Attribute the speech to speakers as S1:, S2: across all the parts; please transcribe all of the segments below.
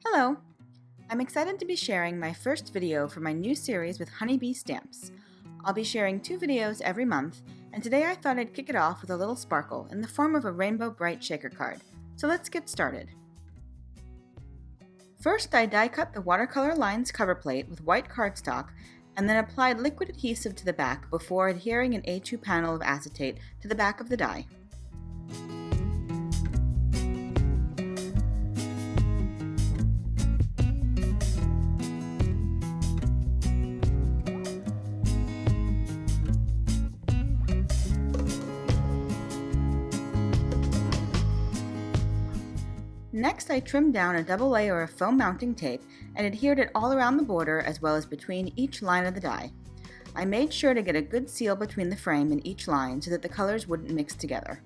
S1: Hello! I'm excited to be sharing my first video for my new series with honeybee stamps. I'll be sharing 2 videos every month, and today I thought I'd kick it off with a little sparkle in the form of a rainbow bright shaker card. So let's get started. First, I die cut the watercolor lines cover plate with white cardstock and then applied liquid adhesive to the back before adhering an A2 panel of acetate to the back of the die. Next, I trimmed down a double layer of foam mounting tape and adhered it all around the border as well as between each line of the die. I made sure to get a good seal between the frame and each line so that the colors wouldn't mix together.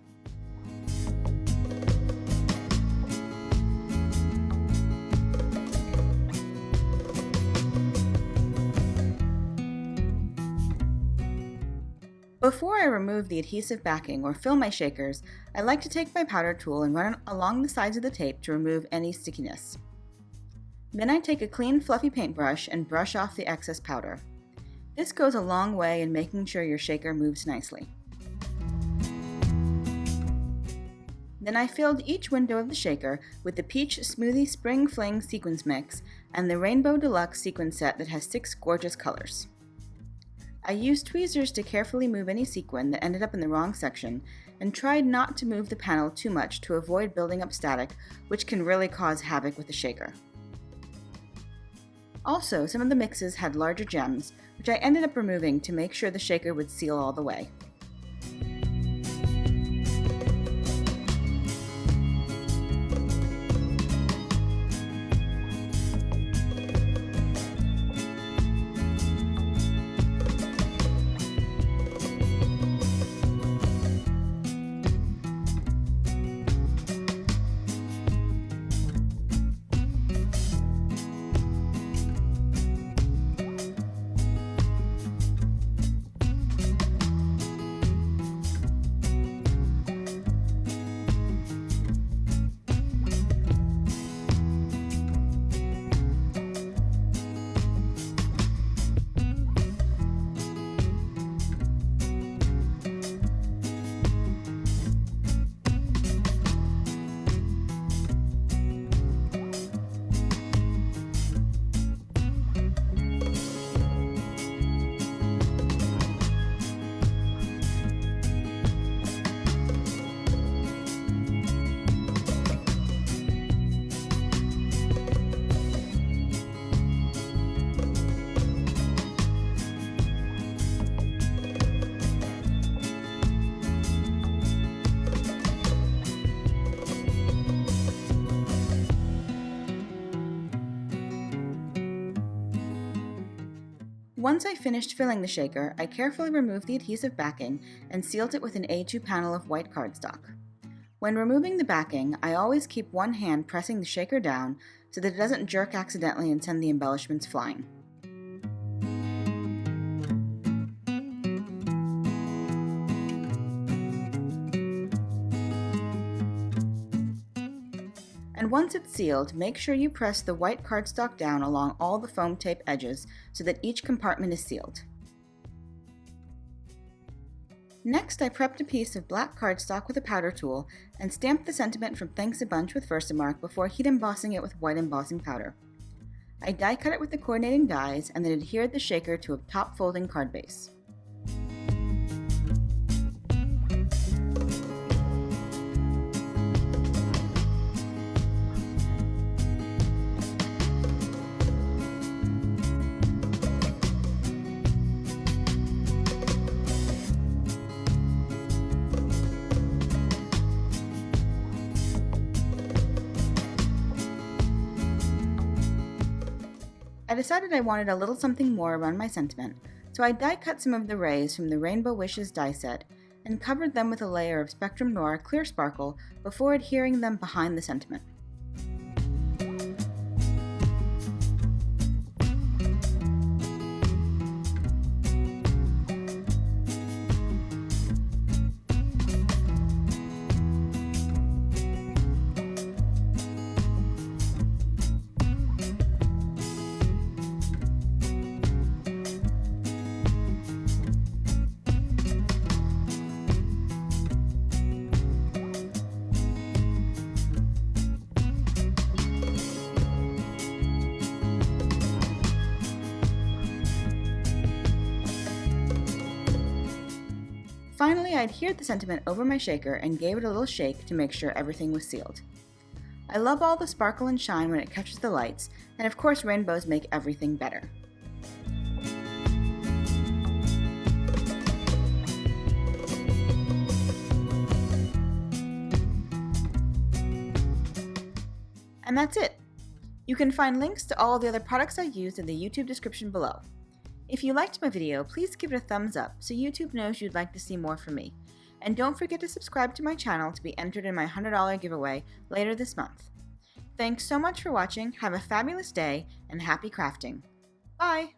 S1: Before I remove the adhesive backing or fill my shakers, I like to take my powder tool and run it along the sides of the tape to remove any stickiness. Then I take a clean fluffy paintbrush and brush off the excess powder. This goes a long way in making sure your shaker moves nicely. Then I filled each window of the shaker with the Peach Smoothie Spring Fling sequins mix and the Rainbow Deluxe sequin set that has 6 gorgeous colors. I used tweezers to carefully move any sequin that ended up in the wrong section and tried not to move the panel too much to avoid building up static, which can really cause havoc with the shaker. Also, some of the mixes had larger gems, which I ended up removing to make sure the shaker would seal all the way. Once I finished filling the shaker, I carefully removed the adhesive backing and sealed it with an A2 panel of white cardstock. When removing the backing, I always keep one hand pressing the shaker down so that it doesn't jerk accidentally and send the embellishments flying. And once it's sealed, make sure you press the white cardstock down along all the foam tape edges so that each compartment is sealed. Next, I prepped a piece of black cardstock with a powder tool and stamped the sentiment from Thanks a Bunch with VersaMark before heat embossing it with white embossing powder. I die cut it with the coordinating dies and then adhered the shaker to a top folding card base. I decided I wanted a little something more around my sentiment, so I die cut some of the rays from the Rainbow Wishes die set and covered them with a layer of Spectrum Noir clear sparkle before adhering them behind the sentiment. Finally, I adhered the sentiment over my shaker and gave it a little shake to make sure everything was sealed. I love all the sparkle and shine when it catches the lights, and of course rainbows make everything better. And that's it! You can find links to all the other products I used in the YouTube description below. If you liked my video, please give it a thumbs up so YouTube knows you'd like to see more from me. And don't forget to subscribe to my channel to be entered in my $100 giveaway later this month. Thanks so much for watching, have a fabulous day, and happy crafting! Bye!